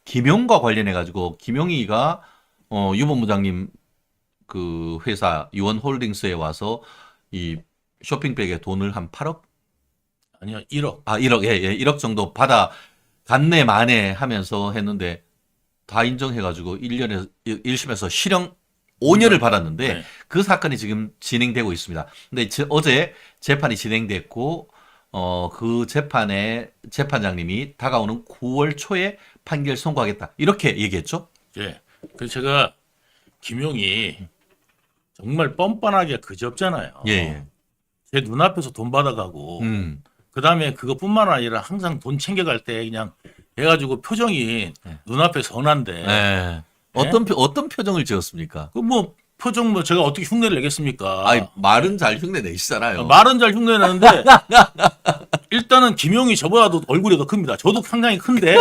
김용과 관련해 가지고 김용희가 유본부장님 그 회사 유원홀딩스에 와서 이 쇼핑백에 돈을 한 8억 아니요, 1억. 1억 1억 정도 받아 갔네 마네 하면서 했는데 다 인정해 가지고 1년에 1심에서 실형 5년을 받았는데 네. 그 사건이 지금 진행되고 있습니다. 근데 어제 재판이 진행됐고 그 재판에 재판장님이 다가오는 9월 초에 판결 선고하겠다. 이렇게 얘기했죠? 예. 그래서 제가 김용이 정말 뻔뻔하게 그지없잖아요. 예. 예. 제 눈앞에서 돈 받아가고 음. 그다음에 그것뿐만 아니라 항상 돈 챙겨갈 때 그냥 해가지고 표정이 눈앞에 선한데 예. 어떤 표정을 지었습니까? 그 뭐 표정 뭐 제가 어떻게 흉내를 내겠습니까? 아니, 말은 잘 흉내 내시잖아요. 말은 잘 흉내내는데 일단은 김용이 저보다도 얼굴이 더 큽니다. 저도 상당히 큰데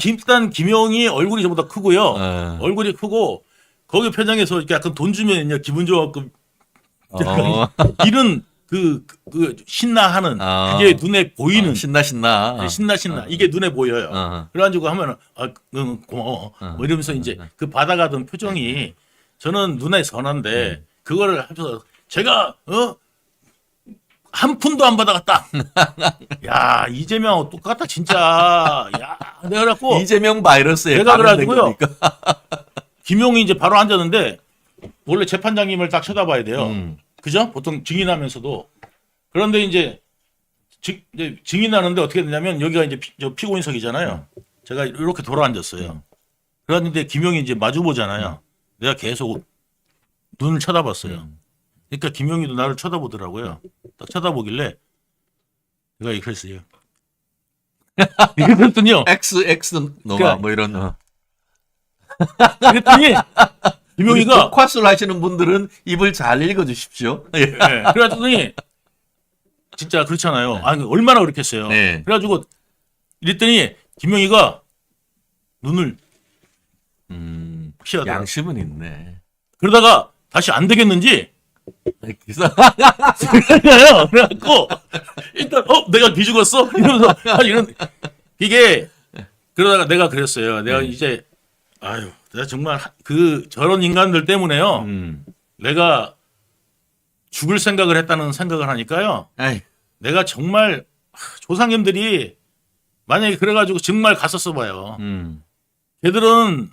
일단 김용이 얼굴이 저보다 크고요. 예. 얼굴이 크고 거기 표정에서 이렇게 약간 돈 주면 기분 좋아갖고 이런 그 신나하는 그게 눈에 보이는 신나. 신나 이게 눈에 보여요. 그래가지고 하면은 고마워 뭐 이러면서 이제 그 받아가던 표정이 저는 눈에 선한데 그거를 하면서 제가 한 푼도 안 받아갔다. 야 이재명 똑같다 진짜. 야 내가 그래갖고 이재명 바이러스에 내가 감염된 그래가지고요. 겁니까? 김용이 이제 바로 앉았는데 원래 재판장님을 딱 쳐다봐야 돼요. 음. 그죠? 보통 증인하면서도. 그런데 이제 증인하는데 어떻게 되냐면 여기가 이제 저 피고인석이잖아요. 제가 이렇게 돌아 앉았어요. 그랬는데 김용이 이제 마주 보잖아요. 내가 계속 눈을 쳐다봤어요. 그러니까 김용이도 나를 쳐다보더라고요. 딱 쳐다보길래 내가 이렇게 했어요. 이랬더니요. X 노마 그러니까 뭐 이런. 그랬더니 김용이가 독화술 하시는 분들은 입을 잘 읽어주십시오. 예. 네. 그래가지고 진짜 그렇잖아요. 아니 얼마나 그렇겠어요. 네. 그래가지고 이랬더니 김용희가 눈을 피하더라. 양심은 있네. 그러다가 다시 안 되겠는지 그래서 그래갖고 일단 내가 기죽었어 이러면서 이런 이게 그러다가 내가 그랬어요. 내가 이제 아유 내가 정말 저런 인간들 때문에요. 내가 죽을 생각을 했다는 생각을 하니까요. 아이, 내가 정말 조상님들이 만약에 그래가지고 정말 갔었어 봐요. 걔들은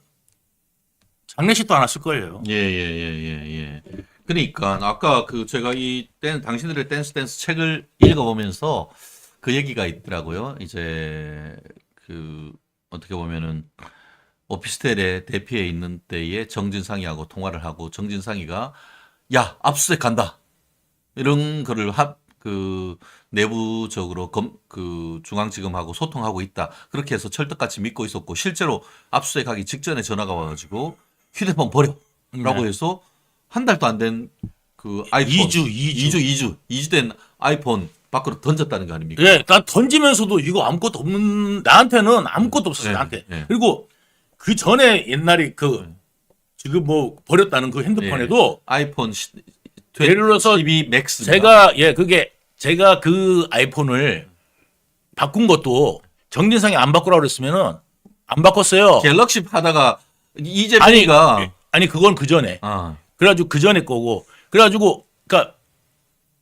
장례식도 안 왔을 거예요. 예. 그러니까 아까 제가 당신들의 댄스 책을 읽어보면서 그 얘기가 있더라고요. 이제 어떻게 보면은 오피스텔에 대피해 있는 때에 정진상이하고 통화를 하고 정진상이가 야 압수수색 간다 이런 거를 내부적으로 중앙지검하고 소통하고 있다 그렇게 해서 철떡같이 믿고 있었고 실제로 압수수색하기 직전에 전화가 와가지고 휴대폰 버려라고 해서 한 달도 안 된 그 아이폰 2주 된 아이폰 밖으로 던졌다는 거 아닙니까? 예, 나 던지면서도 이거 아무것도 없는 나한테는 아무것도 없었어요. 나한테. 그리고 그 전에 옛날에 지금 뭐 버렸다는 그 핸드폰에도 아이폰 예를 들어서 12 맥스 제가 그 아이폰을 바꾼 것도 정진상이 안 바꾸라고 그랬으면은 안 바꿨어요. 갤럭시 하다가 이재명이가 아니 그건 그 전에. 그래가지고 그 전에 거고. 그래가지고 그러니까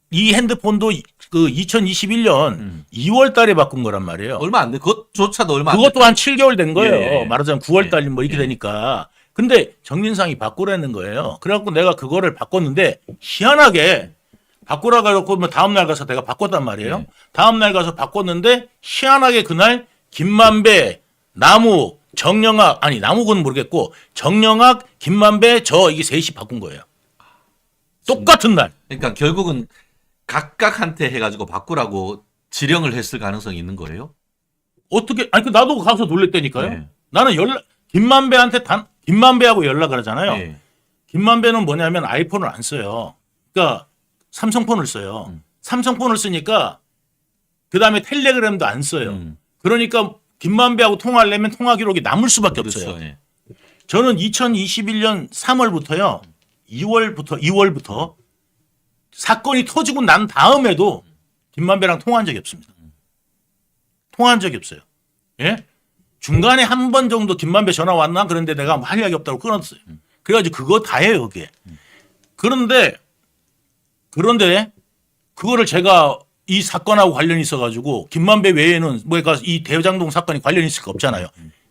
이 핸드폰도 그 2021년 2월 달에 바꾼 거란 말이에요. 얼마 안 돼. 그것조차도 얼마 안 돼. 그것도 한 7개월 된 거예요. 예. 말하자면 9월 달 뭐 이렇게 되니까. 근데 정진상이 바꾸라는 거예요. 그래갖고 내가 그거를 바꿨는데 희한하게 바꾸라 그래갖고 뭐 다음날 가서 내가 바꿨단 말이에요. 다음날 가서 바꿨는데 희한하게 그날 김만배, 나무, 정영학 나무군 모르겠고 정영학, 김만배 이게 셋이 바꾼 거예요. 똑같은 날. 그러니까 결국은 각각한테 해가지고 바꾸라고 지령을 했을 가능성이 있는 거예요? 어떻게 나도 가서 놀랬다니까요. 네. 나는 김만배하고 연락을 하잖아요. 네. 김만배는 뭐냐면 아이폰을 안 써요. 그러니까 삼성폰을 써요. 삼성폰을 쓰니까 그다음에 텔레그램도 안 써요. 그러니까 김만배하고 통화하려면 통화 기록이 남을 수밖에 없어요. 그렇죠. 예. 저는 2021년 3월부터요. 2월부터 사건이 터지고 난 다음에도 김만배랑 통화한 적이 없습니다. 통화한 적이 없어요. 예? 중간에 한 번 정도 김만배 전화 왔나 그런데 내가 할 이야기 없다고 끊었어요. 그래가지고 그거 다예요 그게. 그런데 그거를 제가 이 사건하고 관련이 있어가지고 김만배 외에는 뭐가 이 대장동 사건이 관련이 있을 거 없잖아요.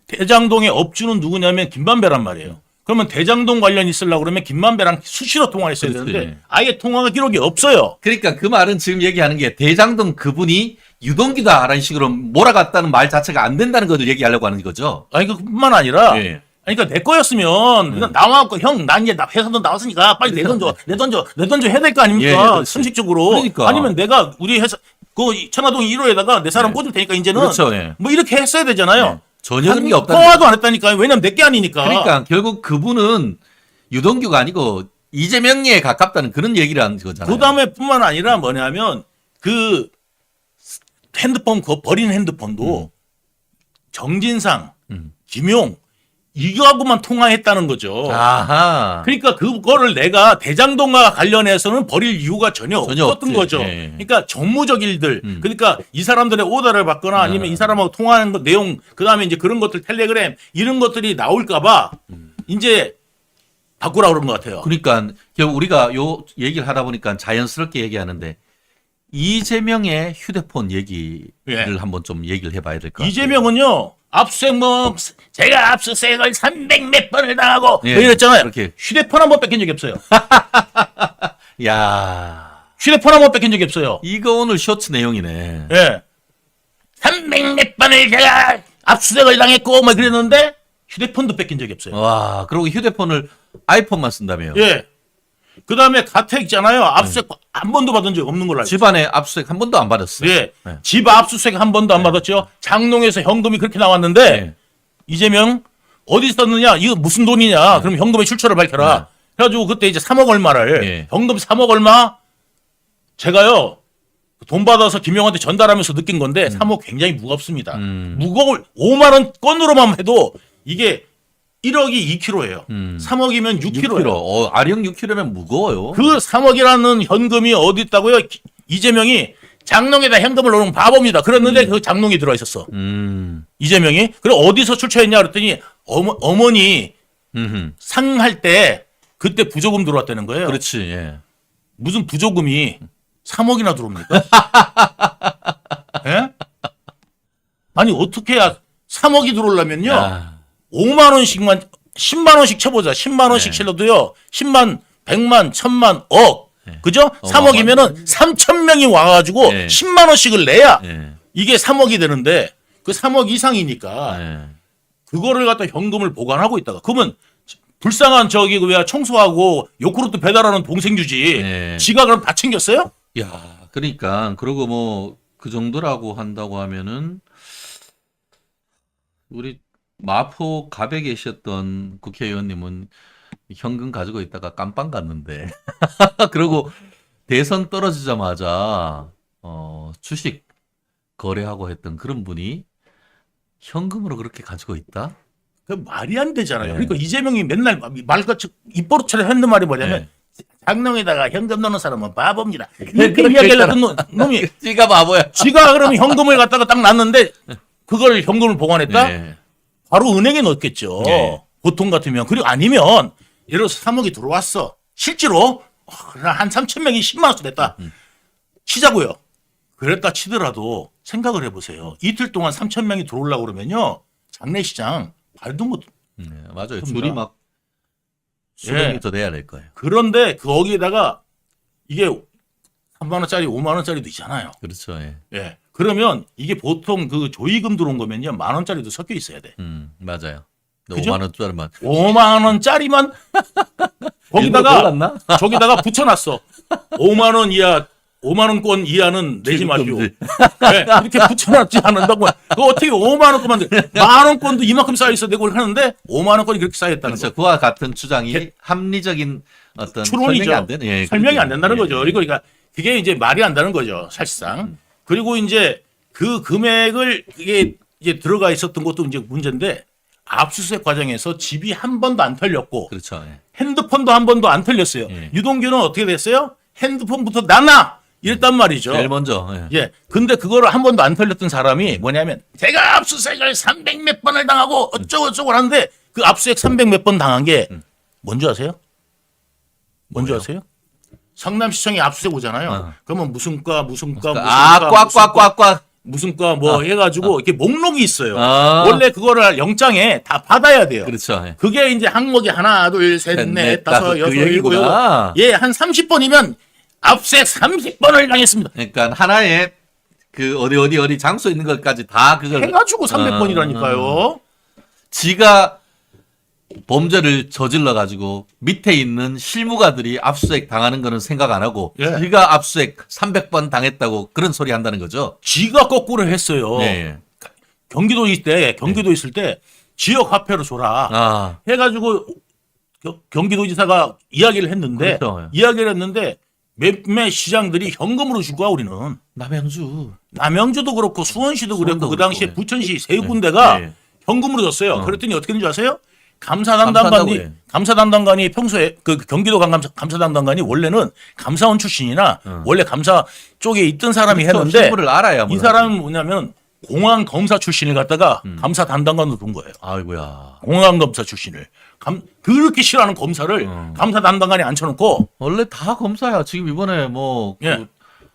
대장동의 업주는 누구냐면 김만배란 말이에요. 그러면 대장동 관련이 있으려고 그러면 김만배랑 수시로 통화했어야 그렇지. 되는데 아예 통화 기록이 없어요. 그러니까 그 말은 지금 얘기하는 게 대장동 그분이 유동규다라는 식으로 몰아갔다는 말 자체가 안 된다는 것을 얘기하려고 하는 거죠. 아니 그뿐만 아니라 예. 아니, 그러니까 내 거였으면 그냥 나와갖고 형, 난 이제 회사도 나왔으니까 빨리 내던져 해야 될 거 아닙니까? 예, 그렇지. 상식적으로. 그러니까. 아니면 내가 우리 회사 그 천화동 1호에다가 내 사람 꽂을 테니까 이제는 그렇죠. 예. 뭐 이렇게 했어야 되잖아요. 예. 전혀 그런 게 없다는 통화도 안 했다니까요. 왜냐면 내 게 아니니까. 그러니까 결국 그분은 유동규가 아니고 이재명에 가깝다는 그런 얘기를 하는 거잖아요. 그 다음에 뿐만 아니라 뭐냐면 그 핸드폰 그 버린 핸드폰도 정진상, 김용 이거하고만 통화했다는 거죠. 아하. 그러니까 그거를 내가 대장동과 관련해서는 버릴 이유가 전혀 전혀 없었던 없지. 거죠. 예. 그러니까 정무적 일들, 그러니까 이 사람들의 오더를 받거나 아니면 이 사람하고 통화하는 것 내용, 그 다음에 이제 그런 것들 텔레그램 이런 것들이 나올까봐 이제 바꾸라 그런 것 같아요. 그러니까 결국 우리가 요 얘기를 하다 보니까 자연스럽게 얘기하는데 이재명의 휴대폰 얘기를 예. 한번 좀 얘기를 해봐야 될 것 같아요. 이재명은요, 압수수색 뭐, 제가 압수수색을 300몇 번을 당하고, 예, 뭐 이랬잖아요. 그렇게. 휴대폰 한 번 뺏긴 적이 없어요. 야, 휴대폰 한 번 뺏긴 적이 없어요. 이거 오늘 쇼츠 내용이네. 예. 300몇 번을 제가 압수수색을 당했고, 뭐 그랬는데, 휴대폰도 뺏긴 적이 없어요. 와, 그리고 휴대폰을 아이폰만 쓴다며요. 예. 그 다음에 가택 있잖아요. 압수수색 한 번도 받은 적 없는 걸로 알고 있어요. 집안에 압수수색 한 번도 안 받았어요. 예. 네. 집 압수수색 한 번도 안 받았죠. 장롱에서 현금이 그렇게 나왔는데, 네. 이재명 어디 썼느냐? 이거 무슨 돈이냐? 그럼 현금의 출처를 밝혀라. 그래가지고 그때 이제 3억 얼마를 예. 현금 3억 얼마 제가요 돈 받아서 김용한테 전달하면서 느낀 건데 3억 굉장히 무겁습니다. 무거울 5만 원 건으로만 해도 이게 1억이 2kg예요. 3억이면 6kg예요. 6kg. 아령 6kg면 무거워요. 그 3억이라는 현금이 어디 있다고요? 이재명이 장롱에다 현금을 넣은 바보입니다. 그랬는데 그 장롱이 들어 있었어. 이재명이. 그래 어디서 출처했냐 그랬더니 어머니 상할 때 그때 부조금 들어왔다는 거예요. 그렇지. 예. 무슨 부조금이 3억이나 들어옵니까? 예? 아니 어떻게 해야 3억이 들어오려면요. 야. 5만 원씩만 10만 원씩 쳐보자. 10만 원씩 네. 쳐도요. 10만, 100만, 1000만, 억. 그죠? 어마어마하네. 3억이면은 3천 명이 와가지고 네. 10만 원씩을 내야 예. 이게 3억이 되는데 그 3억 이상이니까 예. 그거를 갖다 현금을 보관하고 있다가 그러면 불쌍한 저기 왜 청소하고 요구르트 배달하는 동생 주지. 네. 지가 그럼 다 챙겼어요? 야, 그러니까 그러고 뭐 그 정도라고 한다고 하면은 우리 마포 갑에 계셨던 국회의원님은 현금 가지고 있다가 깜빵 갔는데 그리고 대선 떨어지자마자 주식 거래하고 했던 그런 분이 현금으로 그렇게 가지고 있다? 그 말이 안 되잖아요. 네. 그러니까 이재명이 맨날 말같이 입버릇처럼 했는 말이 뭐냐면 네. 장롱에다가 현금 넣는 사람은 바보입니다. 그렇게 이렇게 이야기를 했잖아. 했던 놈이 지가 바보야. 지가 그러면 현금을 갖다가 딱 놨는데 그걸 현금을 보관했다? 네. 바로 은행에 넣었겠죠. 네. 보통 같으면. 그리고 아니면 예를 들어서 3억이 들어왔어. 실제로 한 3천 명이 10만 원씩 냈다. 치자고요. 그랬다 치더라도 생각을 해보세요. 이틀 동안 3천 명이 들어오려고 그러면요. 장례시장 발도 못. 네, 맞아요. 그렇습니다. 줄이 막 수백 예. 미터 돼야 될 거예요. 그런데 거기에다가 이게 3만 원짜리 5만 원짜리도 있잖아요. 그렇죠. 예. 예. 그러면 이게 보통 그 조의금 들어온 거면요. 만 원짜리도 섞여 있어야 돼. 맞아요. 그죠? 5만 원짜리만 5만 원짜리만 거기다가 저기다가 붙여놨어. 5만 원 이하, 5만 원권 이하는 내지 마시오. 네, 이렇게 붙여놨지 않는다고. 그 어떻게 5만 원권만 만 원권도 이만큼 쌓여 있어 내고 하는데 5만 원권이 그렇게 쌓였다는 그렇죠. 거. 그와 같은 주장이 합리적인 어떤 추론이죠. 설명이 안 되는. 예, 설명이 안 그렇죠. 된다는 예, 거죠. 예. 그러니까 그게 이제 말이 안 되는 거죠. 사실상. 그리고 이제 그 금액을 이게 이제 들어가 있었던 것도 이제 문제인데 압수수색 과정에서 집이 한 번도 안 털렸고 그렇죠. 예. 핸드폰도 한 번도 안 털렸어요. 예. 유동규는 어떻게 됐어요? 핸드폰부터 나나 이랬단 말이죠. 제일 먼저. 예. 예. 근데 그거를 한 번도 안 털렸던 사람이 뭐냐면 제가 압수수색을 300 몇 번을 당하고 어쩌고저쩌고 하는데 그 압수수색 300 몇 번 당한 게 뭔지 아세요? 뭔지 뭐예요? 아세요? 성남시청에 압수수색 오잖아요. 어. 그러면 무슨 과 꽉꽉꽉꽉. 무슨 과 뭐 해가지고 이렇게 목록이 있어요. 아. 원래 그거를 영장에 다 받아야 돼요. 그렇죠. 예. 그게 이제 항목이 하나, 둘, 셋, 셋, 넷, 넷, 다섯, 다섯, 여섯, 그 일곱, 얘기구나. 여덟. 예, 한 30번이면 압수수색 30번을 당했습니다. 그러니까 하나의 그 어디 장소 있는 것까지 다 그걸 해가지고 300번이라니까요. 지가 범죄를 저질러 가지고 밑에 있는 실무가들이 압수수색 당하는 거는 생각 안 하고 예. 지가 압수수색 300번 당했다고 그런 소리 한다는 거죠. 지가 거꾸로 했어요. 예. 경기도 있을 때 지역 화폐로 줘라. 아, 해가지고 경기도지사가 이야기를 했는데 그렇죠. 몇몇 시장들이 현금으로 줄 거야 우리는. 남양주. 남양주도 그렇고 수원시도 그랬고 수원도 그 당시에 그렇고, 부천시 세 군데가 예. 현금으로 줬어요. 그랬더니 어떻게 했는지 아세요? 감사한다고 해. 감사담당관이 평소에 그 경기도 감사담당관이 원래는 감사원 출신이나 원래 감사 쪽에 있던 사람이 했는데 실무를 알아야 이 사람은 뭐냐면 공안 검사 출신을 갖다가 감사 담당관으로 둔 거예요. 아이고야. 공안 검사 출신을 그렇게 싫어하는 검사를 감사 담당관에 앉혀놓고 원래 다 검사야. 지금 이번에 뭐 예.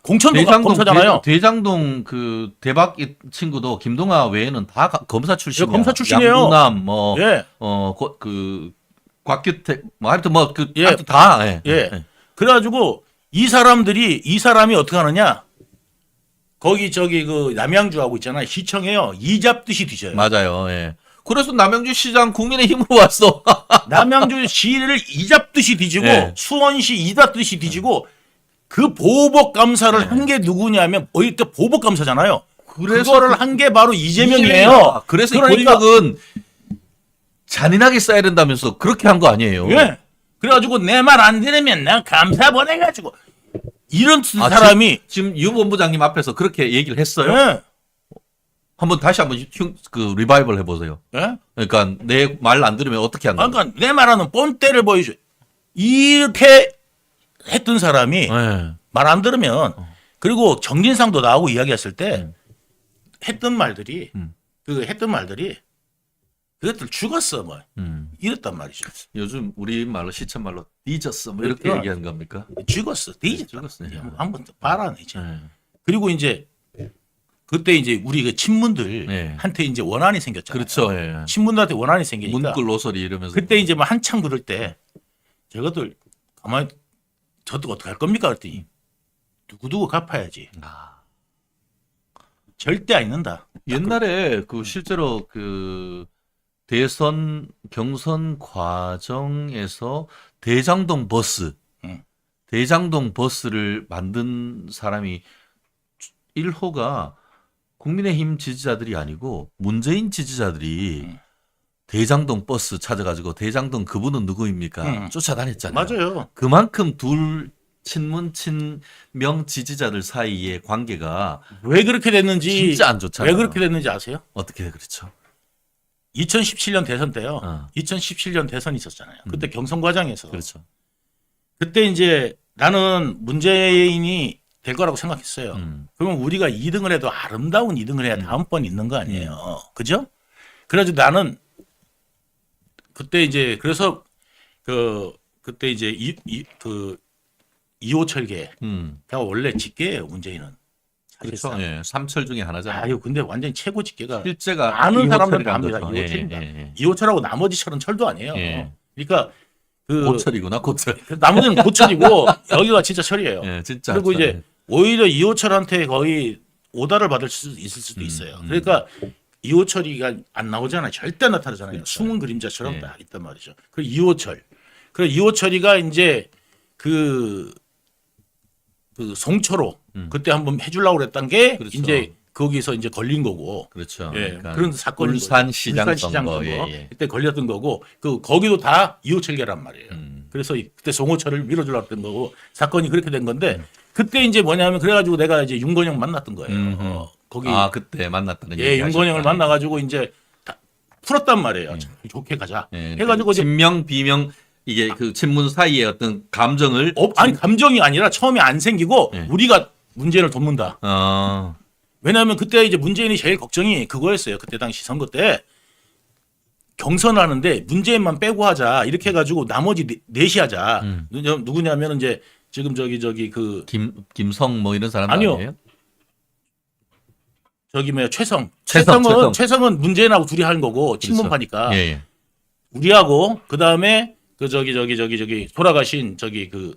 공천도 검사잖아요. 대장동 그 대박 이 친구도 김동아 외에는 다 검사 출신이야. 예, 검사 출신이에요. 양부남 뭐 예. 그 곽규택 뭐 하여튼 뭐 그 예. 하여튼 다 예. 예. 그래가지고 이 사람이 어떻게 하느냐? 거기 저기 그 남양주하고 있잖아요. 시청에요. 이 잡듯이 뒤져요. 맞아요. 예. 그래서 남양주 시장 국민의힘으로 왔어. 남양주 시를 이 잡듯이 뒤지고 예. 수원시 이 잡듯이 뒤지고 그 보복 감사를 한 게 누구냐면 어이때 보복 감사잖아요. 그거를 한 게 바로 이재명이에요. 그래서 그러니까 권력은 잔인하게 써야 된다면서 그렇게 한 거 아니에요. 예. 그래가지고 내 말 안 들으면 난 감사 보내가지고 이런 사람이 지금 유 본부장님 앞에서 그렇게 얘기를 했어요. 예. 다시 한번 그 리바이벌 해보세요. 예? 그러니까 내 말 안 들으면 어떻게 한다. 그러니까 내 말하는 뻔때를 보여줘. 이렇게 했던 사람이 예. 말 안 들으면 그리고 정진상도 나오고 이야기했을 때 했던 말들이 그것들 죽었어 뭐 이랬단 말이죠. 요즘 우리 말로 시쳇말로 뒤졌어 뭐 이렇게 그러니까. 얘기하는 겁니까? 죽었어. 죽었어. 한번 봐라 이제. 예. 그리고 이제 그때 이제 우리 그 친문들 네. 한테 이제 원한이 생겼잖아요. 그렇죠. 예. 친문들한테 원한이 생기니까 문글 로서리 이러면서 그때 이제 뭐 한창 그럴 때 저것들 가만히 저도 어떻게 할 겁니까 그랬더니 두고두고 갚아야지. 절대 안 있는다. 옛날에 그 실제로 그 대선 경선 과정에서 대장동 버스, 대장동 버스를 만든 사람이 1호가 국민의힘 지지자들이 아니고 문재인 지지자들이 대장동 버스 찾아가지고 대장동 그분은 누구입니까? 쫓아다녔잖아요. 맞아요. 그만큼 둘 친문 친명 지지자들 사이의 관계가 왜 그렇게 됐는지 진짜 안 좋잖아요. 왜 그렇게 됐는지 아세요? 어떻게 그렇죠? 2017년 대선 때요. 2017년 대선이 있었잖아요. 그때 경선 과정에서 그렇죠. 그때 이제 나는 문재인이 될 거라고 생각했어요. 그러면 우리가 2등을 해도 아름다운 2등을 해야 다음번 있는 거 아니에요. 그죠? 그래가지고 나는 그때 이제 그래서 그때 이제 이호철계가 원래 직계예요. 문재인은. 그렇죠. 사실상. 예, 삼철 중에 하나잖아요. 아유 근데 완전히 최고 직계가 실제가 아는 사람들은 이호철이라는 압니다. 거죠. 이호철입니다. 예. 이호철하고 나머지 철은 철도 아니에요. 예. 그러니까 고철이구나 고철. 나머지는 고철이고 여기가 진짜 철이에요. 예, 진짜. 그리고 이제 오히려 이호철한테 거의 오다를 받을 수 있을 수도 있어요. 그러니까 이호철이가 안 나오잖아요. 절대 안 나타나잖아요. 그렇죠. 숨은 그림자처럼 예. 딱 있단 말이죠. 그리고 이호철이가 이제 그 송철호 그때 한번 해주려고 그랬던 게 그렇죠. 이제 거기서 이제 걸린 거고. 그렇죠. 예, 그러니까 그런 사건이 울산시장 선거. 예. 그때 걸렸던 거고 거기도 다 이호철계란 말이에요. 그래서 그때 송호철을 밀어주려고 했던 거고 사건이 그렇게 된 건데 그때 이제 뭐냐면 그래가지고 내가 이제 윤건영 만났던 거예요. 거기 그때 만났다는 예 윤건영을 만나가지고 이제 다 풀었단 말이에요. 참 좋게 가자. 예. 해가지고 이제 친명 비명 이게 그 친문 사이의 어떤 감정을 아니 감정이 아니라 처음에 안 생기고 예. 우리가 문재인을 돕는다. 왜냐하면 그때 이제 문재인이 제일 걱정이 그거였어요. 그때 당시 선거 때 경선하는데 문재인만 빼고 하자 이렇게 해가지고 나머지 넷이 하자. 누구냐면 이제 지금 저기 그 김성 뭐 이런 사람 아니요. 아니에요? 저기 뭐야 최성. 최성은 문재인하고 둘이 하는 거고 친문파니까 예, 예. 우리하고 그 다음에 그 저기 돌아가신 저기 그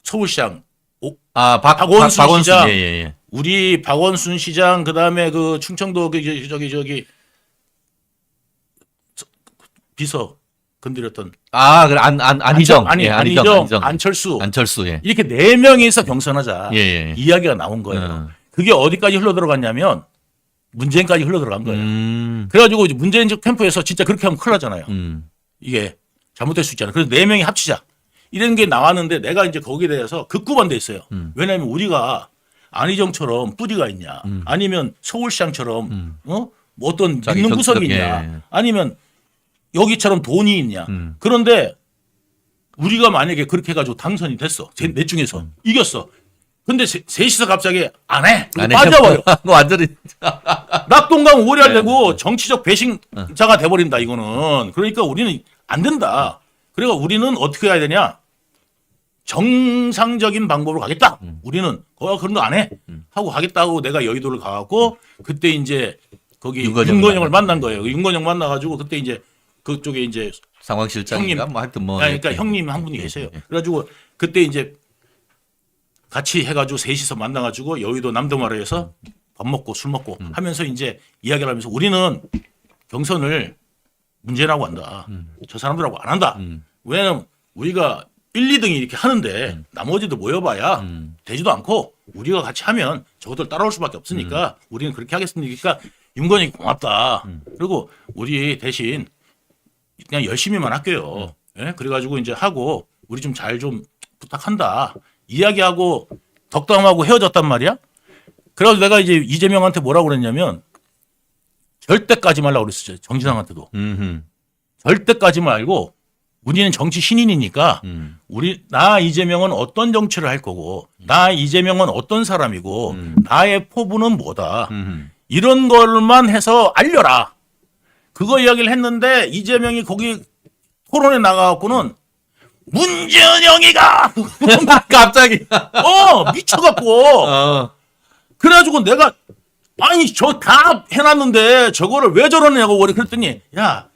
서울시장 박원순 시장. 예, 예, 예. 우리 박원순 시장 그 다음에 그 충청도 그 저기 비서 건드렸던 그래 안희정. 아니 예, 안희정 안철수 예. 이렇게 네 명이서 경선하자 예, 예. 이야기가 나온 거예요. 그게 어디까지 흘러 들어갔냐면 문재인까지 흘러 들어간 거예요. 그래가지고 이제 문재인 캠프에서 진짜 그렇게 하면 큰일 나잖아요. 이게 잘못될 수 있잖아요. 그래서 네 명이 합치자 이런 게 나왔는데 내가 이제 거기에 대해서 극구반대했어요. 왜냐하면 우리가 안희정처럼 뿌리가 있냐, 아니면 서울시장처럼 뭐 어떤 자기 믿는 구석이 정치적, 있냐, 예. 아니면 여기처럼 돈이 있냐. 그런데 우리가 만약에 그렇게 해가지고 당선이 됐어. 넷 중에서 이겼어. 근데 셋이서 갑자기 안 해. 빠져버려. 완전히 낙동강 오리알되고 정치적 배신자가 돼버린다 이거는. 그러니까 우리는 안 된다. 그러니까 우리는 어떻게 해야 되냐. 정상적인 방법으로 가겠다. 우리는 그런 거 안 해. 하고 가겠다고 내가 여의도를 가갖고 그때 이제 거기 윤건영을 만난 거예요. 윤건영 만나가지고 그때 이제 그쪽에 이제 상황실장인가 뭐 하여튼 뭐 그러니까 형님 한 분이 계세요. 그래가지고 그때 이제 같이 해가지고 셋이서 만나가지고 여의도 남도마루에서 밥 먹고 술 먹고 하면서 이제 이야기를 하면서 우리는 경선을 문재인하고 한다. 저 사람들하고 안 한다. 왜냐면 우리가 1, 2등이 이렇게 하는데 나머지도 모여봐야 되지도 않고 우리가 같이 하면 저것들 따라올 수밖에 없으니까 우리는 그렇게 하겠습니까? 윤건이 고맙다. 그리고 우리 대신 그냥 열심히만 할게요. 예? 그래가지고 이제 하고 우리 좀 잘 좀 부탁한다. 이야기하고 덕담하고 헤어졌단 말이야. 그래서 내가 이제 이재명한테 뭐라고 그랬냐면 절대 까지 말라고 그랬었죠. 정진상한테도. 절대 까지 말고 우리는 정치 신인이니까 나 이재명은 어떤 정치를 할 거고 나 이재명은 어떤 사람이고 나의 포부는 뭐다. 이런 걸만 해서 알려라. 그거 이야기를 했는데 이재명이 거기 토론에 나가갖고는 문재영이가 갑자기 미쳐갖고 그래가지고 내가 아니 저 다 해놨는데 저거를 왜 저러냐고 그랬더니 야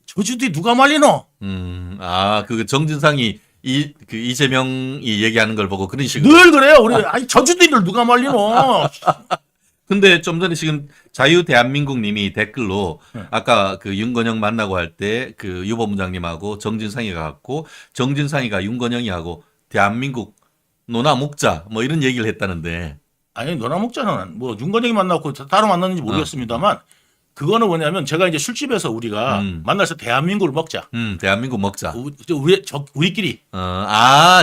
저주디 누가 말리노? 그 정진상이 그 이재명이 얘기하는 걸 보고 그런 식으로 늘 그래요. 우리 아니 저주디를 누가 말리노? 근데 좀 전에 지금 자유대한민국님이 댓글로 아까 그 윤건영 만나고 할 때 그 유보문장님하고 정진상이가 갔고 정진상이가 윤건영이 하고 대한민국 노나 먹자 뭐 이런 얘기를 했다는데 아니 노나 먹자는 뭐 윤건영이 만났고 따로 만났는지 모르겠습니다만 그거는 뭐냐면 제가 이제 술집에서 우리가 만나서 대한민국을 먹자. 대한민국 먹자. 우리끼리.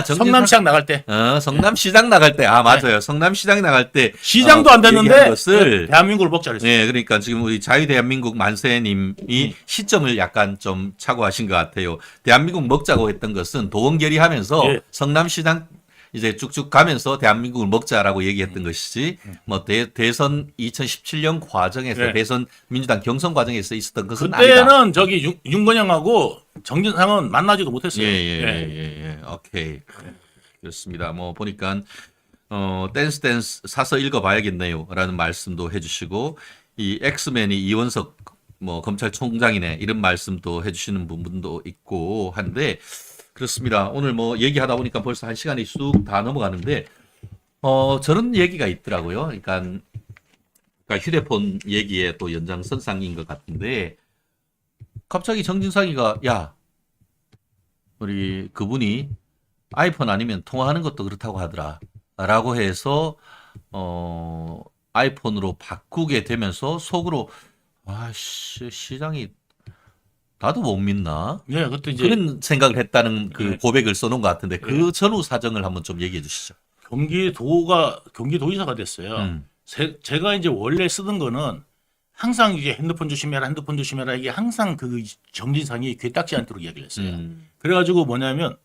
성남시장 나갈 때. 성남시장 나갈 때. 맞아요. 성남시장 나갈 때. 시장도 안 됐는데 것을 대한민국을 먹자 그랬어요. 네, 그러니까 지금 우리 자유대한민국 만세님이 시점을 약간 좀 착오하신 것 같아요. 대한민국 먹자고 했던 것은 도원결의하면서 성남시장 이제 쭉쭉 가면서 대한민국을 먹자라고 얘기했던 것이지 뭐 대선 2017년 과정에서 대선 민주당 경선 과정에서 있었던 것은 아니다. 그때는 저기 윤건영하고 정진상은 만나지도 못했어요. 예. 오케이. 그렇습니다. 뭐 보니까 댄스 사서 읽어봐야겠네요라는 말씀도 해주시고 이 엑스맨이 이원석 뭐 검찰총장이네 이런 말씀도 해주시는 부분도 있고 한데. 그렇습니다. 오늘 뭐 얘기하다 보니까 벌써 한 시간이 쑥 다 넘어가는데, 저런 얘기가 있더라고요. 그러니까 휴대폰 얘기에 또 연장선상인 것 같은데, 갑자기 정진상이가, 야, 우리 그분이 아이폰 아니면 통화하는 것도 그렇다고 하더라. 라고 해서, 아이폰으로 바꾸게 되면서 속으로, 시장이 나도 못 믿나? 네, 그때 이제 그런 생각을 했다는 그 고백을 써놓은 것 같은데 그 전후 사정을 한번 좀 얘기해 주시죠. 경기도지사가 됐어요. 제가 이제 원래 쓰던 거는 항상 이게 핸드폰 조심해라 이게 항상 그 정진상이 괴딱지 않도록 이야기를 했어요. 그래가지고 뭐냐면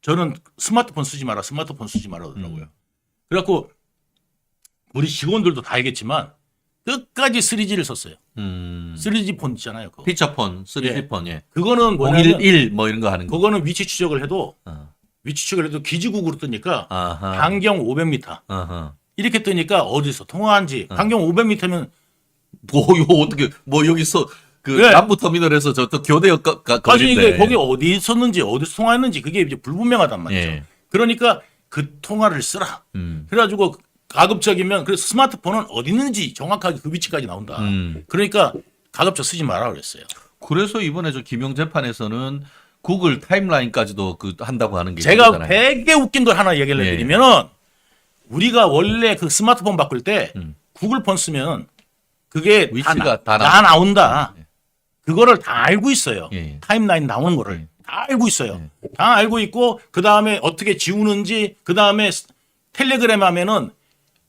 저는 스마트폰 쓰지 마라, 스마트폰 쓰지 마라 그러더라고요. 그래갖고 우리 직원들도 다 알겠지만 끝까지 3G를 썼어요. 3G 폰 있잖아요. 그거. 피처폰, 3D 폰, 예. 그거는 뭐냐면 011 뭐 이런 거 하는 거. 그거는 위치 추적을 해도 어. 위치 추적을 해도 기지국으로 뜨니까 아하. 반경 500m 아하. 이렇게 뜨니까 어디서 통화한지 반경 500m면 뭐 이거 어떻게 뭐 여기서 그 네. 남부 터미널에서 저 또 교대역 사실 거리인데. 이게 거기 어디 있었는지 어디서 통화했는지 그게 이제 불분명하단 말이죠. 예. 그러니까 그 통화를 쓰라. 그래가지고 가급적이면 그래서 스마트폰은 어디 있는지 정확하게 그 위치까지 나온다. 그러니까 가급적 쓰지 마라 그랬어요. 그래서 이번에 저 김용 재판에서는 구글 타임라인까지도 그 한다고 하는 게 제가 있잖아요. 되게 웃긴 걸 하나 얘기를 예. 해드리면은 우리가 원래 그 스마트폰 바꿀 때 구글폰 쓰면 그게 위치가 다 다 나온다. 그거를 다 알고 있어요. 예. 타임라인 나오는 거를 다 알고 있어요. 다 알고 있고 그 다음에 어떻게 지우는지 그 다음에 텔레그램 하면은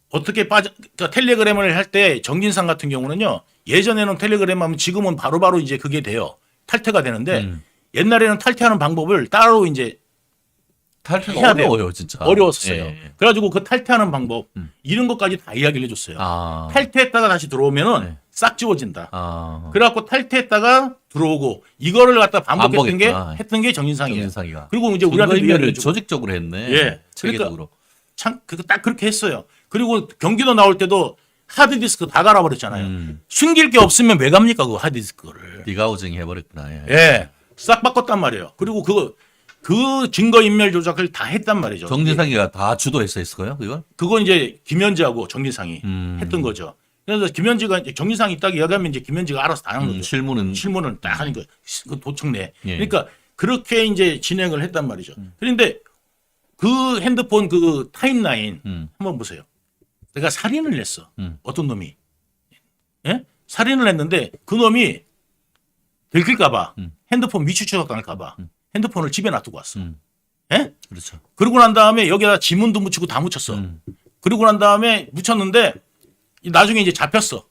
어떻게 그러니까 텔레그램을 할 때 정진상 같은 경우는요. 예전에는 텔레그램 하면 지금은 바로바로 이제 그게 돼요. 탈퇴가 되는데 옛날에는 탈퇴하는 방법을 따로 이제 탈퇴가 해야 돼요. 어려워요, 진짜. 어려웠어요. 예. 그래가지고 그 탈퇴하는 방법 이런 것까지 다 이야기를 해줬어요. 아. 탈퇴했다가 다시 들어오면은 네. 싹 지워진다. 아. 그래갖고 탈퇴했다가 들어오고 이거를 갖다 반복했던 게 반복했구나. 했던 게 정진상이에요. 정진상이가. 그리고 이제 우리한테 증거인멸을 이야기해주고. 조직적으로 했네. 예. 체계적으로. 참 그거 딱 그렇게 했어요. 그리고 경기도 나올 때도 하드디스크 다 갈아버렸잖아요. 숨길 게 없으면 왜 갑니까 그 하드디스크를. 디가우징 해버렸구나. 예. 예, 싹 바꿨단 말이에요. 그리고 그 증거 인멸 조작을 다 했단 말이죠. 정진상이가 다 주도했었어요, 그걸? 그건 이제 김현지하고 정진상이 음. 했던 거죠. 그래서 김현지가 이제 정진상이 딱 이야기하면 이제 김현지가 알아서 다 하는 거죠. 실무는 딱 하는 거예요. 그 도청내. 예. 그러니까 그렇게 이제 진행을 했단 말이죠. 그런데 그 핸드폰 그 타임라인 한번 보세요. 내가 살인을 했어. 어떤 놈이. 예? 살인을 했는데 그 놈이 들킬까봐 핸드폰 위치 추적당할까봐 핸드폰을 집에 놔두고 왔어. 예? 그렇죠. 그러고 난 다음에 여기다 지문도 묻히고 다 묻혔어. 그러고 난 다음에 묻혔는데 나중에 이제 잡혔어.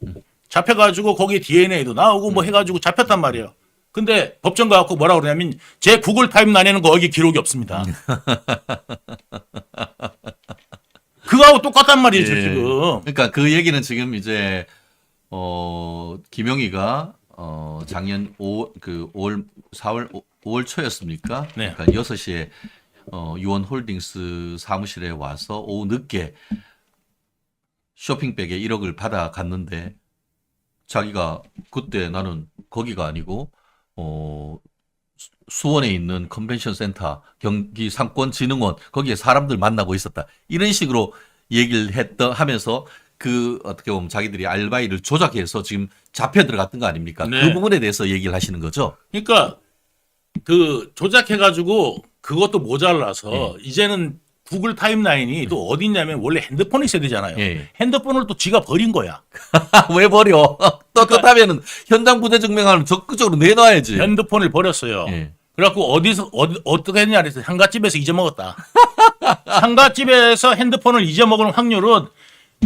잡혀가지고 거기에 DNA도 나오고 뭐 해가지고 잡혔단 말이에요. 근데 법정 가갖고 뭐라 그러냐면 제 구글 타임라인에는 거기 기록이 없습니다. 그거하고 똑같단 말이에요, 예. 지금. 그러니까 그 얘기는 지금 이제 김영희가 작년 5월 5월 초였습니까? 네. 그러니까 6시에 유원홀딩스 사무실에 와서 오후 늦게 쇼핑백에 1억을 받아 갔는데 자기가 그때 나는 거기가 아니고 수원에 있는 컨벤션 센터 경기 상권진흥원 거기에 사람들 만나고 있었다. 이런 식으로 얘기를 하면서 그 어떻게 보면 자기들이 알바이를 조작해서 지금 잡혀 들어갔던 거 아닙니까? 네. 그 부분에 대해서 얘기를 하시는 거죠. 그러니까 그 조작해가지고 그것도 모자라서 예. 이제는 구글 타임라인이 또 어디 있냐면 원래 핸드폰에 있어야 되잖아요. 예. 핸드폰을 또 지가 버린 거야. 왜 버려? 떳떳하면은 현장 부재 증명하면 적극적으로 내놔야지. 핸드폰을 버렸어요. 예. 그래갖고 어떻게 했냐 그래서 상가집에서 잊어먹었다. 상가집에서 핸드폰을 잊어먹을 확률은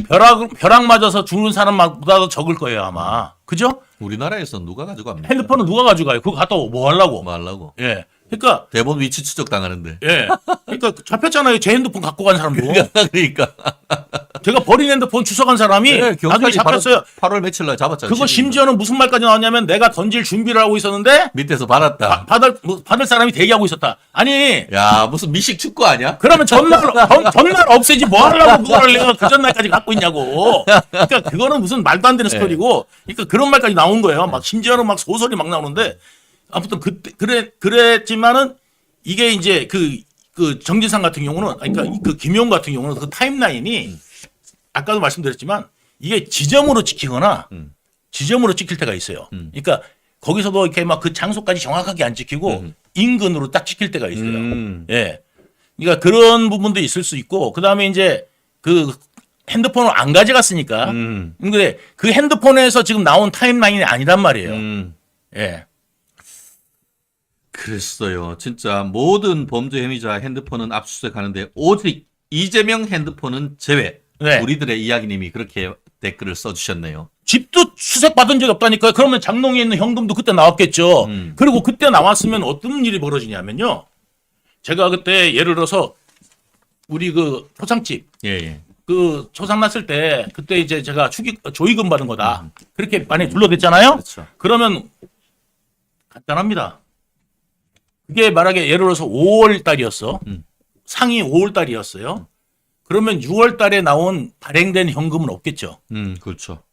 벼락 맞아서 죽는 사람보다도 적을 거예요 아마. 그죠? 우리나라에서 누가 가지고 갑니까? 핸드폰을 누가 가져가요? 그거 갖다 뭐 하려고? 뭐 하려고? 예. 그러니까 대본 위치 추적 당하는데. 예. 그러니까 잡혔잖아요. 제 핸드폰 갖고 간 사람도. 그러니까. 제가 버린 핸드폰 주워간 사람이 네, 나중에 경찰이 잡혔어요. 8월 며칠 날 잡았잖아요. 그거 시민을. 심지어는 무슨 말까지 나왔냐면 내가 던질 준비를 하고 있었는데 밑에서 받았다. 받을 사람이 대기하고 있었다. 아니 야, 무슨 미식 축구 아니야? 그러면 전날 없애지 뭐 하려고 그거를 내가 그 전날까지 갖고 있냐고. 그러니까 그거는 무슨 말도 안 되는 네. 스토리고. 그러니까 그런 말까지 나온 거예요. 막 심지어는 막 소설이 막 나오는데 아무튼 그때 그랬지만은 이게 이제 그 정진상 같은 경우는 그러니까 그 김용 같은 경우는 그 타임라인이 아까도 말씀드렸지만 이게 지점으로 찍히거나 지점으로 찍힐 때가 있어요. 그러니까 거기서도 이렇게 막 그 장소까지 정확하게 안 찍히고 인근으로 딱 찍힐 때가 있어요. 예. 그러니까 그런 부분도 있을 수 있고 그다음에 이제 그 핸드폰을 안 가져갔으니까 근데 그 핸드폰에서 지금 나온 타임라인이 아니란 말이에요. 예. 그랬어요. 진짜 모든 범죄 혐의자 핸드폰은 압수수색하는데 오직 이재명 핸드폰은 제외. 네. 우리들의 이야기님이 그렇게 댓글을 써주셨네요. 집도 수색받은 적이 없다니까요. 그러면 장롱에 있는 현금도 그때 나왔겠죠. 그리고 그때 나왔으면 어떤 일이 벌어지냐면요. 제가 그때 예를 들어서 우리 그 초상집 예, 예. 그 초상 났을 때 그때 이제 제가 조의금 받은 거다. 그렇게 많이 둘러댔잖아요. 그렇죠. 그러면 간단합니다. 그게 말하기에 예를 들어서 5월 달이었어. 상이 5월 달이었어요. 그러면 6월 달에 나온 발행된 현금은 없겠죠. 그렇죠.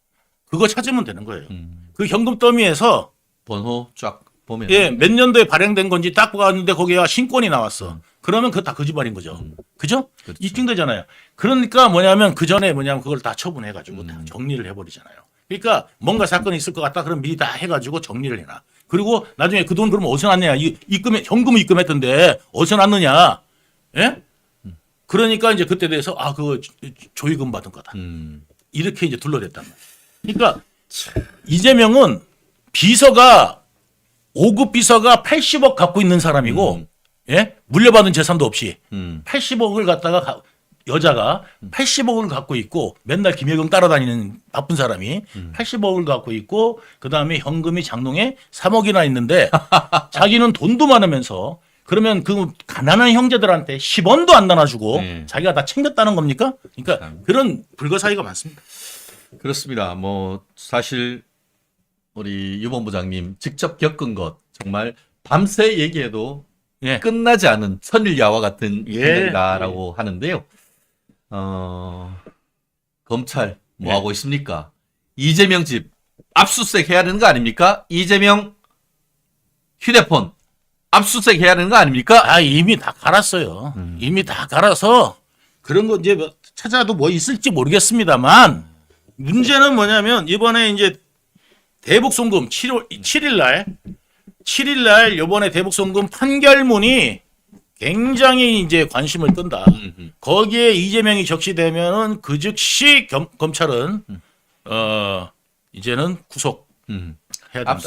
그거 찾으면 되는 거예요. 그 현금 더미에서 번호 쫙 보면. 예, 몇 년도에 발행된 건지 딱 봤는데 거기가 신권이 나왔어. 그러면 그거 다 거짓말인 거죠. 그죠? 그렇죠. 입증되잖아요. 그러니까 뭐냐면 그 전에 뭐냐면 그걸 다 처분해가지고 다 정리를 해버리잖아요. 그러니까 뭔가 사건이 있을 것 같다. 그럼 미리 다 해가지고 정리를 해놔. 그리고 나중에 그 돈 그러면 어디서 났냐? 현금을 입금했던데 어디서 났느냐? 예? 그러니까 이제 그때 대해서 그거 조의금 받은 거다. 이렇게 이제 둘러댔단 말이에요. 그러니까 이재명은 비서가 5급 비서가 80억 갖고 있는 사람이고 예? 물려받은 재산도 없이 80억을 갖다가 여자가 80억을 갖고 있고 맨날 김여경 따라다니는 바쁜 사람이 80억을 갖고 있고 그다음에 현금이 장롱에 3억이나 있는데 자기는 돈도 많으면서 그러면 그 가난한 형제들한테 10원도 안 나눠주고 자기가 다 챙겼다는 겁니까? 그러니까 그런 불가사의가 많습니다. 그렇습니다. 뭐 사실 우리 유 본부장님 직접 겪은 것 정말 밤새 얘기해도 예. 끝나지 않은 천일야와 같은 예. 일이다라고 하는데요. 검찰 뭐 예. 하고 있습니까? 이재명 집 압수수색 해야 되는 거 아닙니까? 이재명 휴대폰 압수수색 해야 되는 거 아닙니까? 이미 다 갈았어요. 이미 다 갈아서 그런 거 이제 찾아도 뭐 있을지 모르겠습니다만 문제는 뭐냐면 이번에 이제 대북송금 7일 날 요번에 대북송금 판결문이 굉장히 이제 관심을 끈다. 거기에 이재명이 적시되면은 그 즉시 검찰은 이제는 구속해야 된다.